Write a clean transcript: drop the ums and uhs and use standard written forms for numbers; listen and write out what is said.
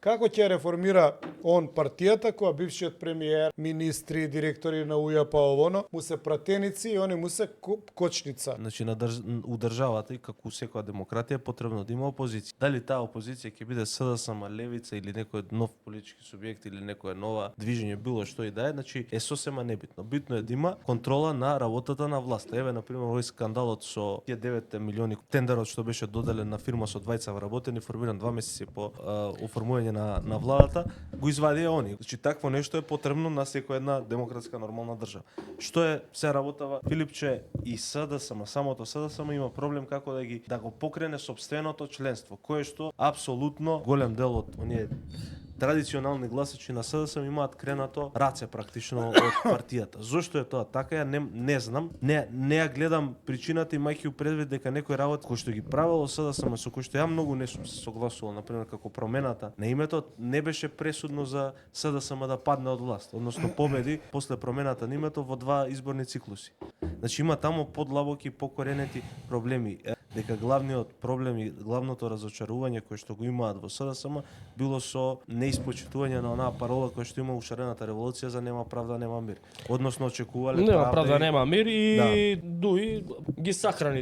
Како ќе реформира он партијата која бившиот премиер, министри, директори на УЈП овоно, му се пратеници и они му се кочница. Значи у државата и како у секоја демократија е потребно да има опозиција. Дали таа опозиција ќе биде СДСМ, левица или некој нов политички субјект или некоја нова движење, било што и да е, значи е сосема небитно. Битно е да има контрола на работата на власта. Еве на пример овој скандалот со тие 9 милиони тендерот што беше доделен на фирма со двајца вработени, формиран 2 месеци по оформување на владата, го извадија они. Значи такво нешто е потребно на секоја една демократска нормална држава. Што е се работава Филипче и СДСМ, самото СДСМ има проблем како да го покрене сопственото членство, кое што апсолутно голем дел од оние традиционални гласачи на СДСМ имаат кренато раце практично од партијата. Зошто е тоа така? Ја не знам. Не ја гледам причината, имајќи предвид дека некој работи кој што ги правело СДСМ, со кој што ја многу не сум се согласувал, например како промената на името, не беше пресудно за СДСМ да падне од власт, односно победи после промената на името во 2 изборни циклуси. Значи има таму подлабоки, покоренети проблеми. Дека главниот проблем и главното разочарување кое што го имаат во СДСМ било со неиспочитување на онаа парола која што има у шарената револуција за нема правда, нема мир. Односно очекувале нема правда, нема мир и Дуи ги сахрани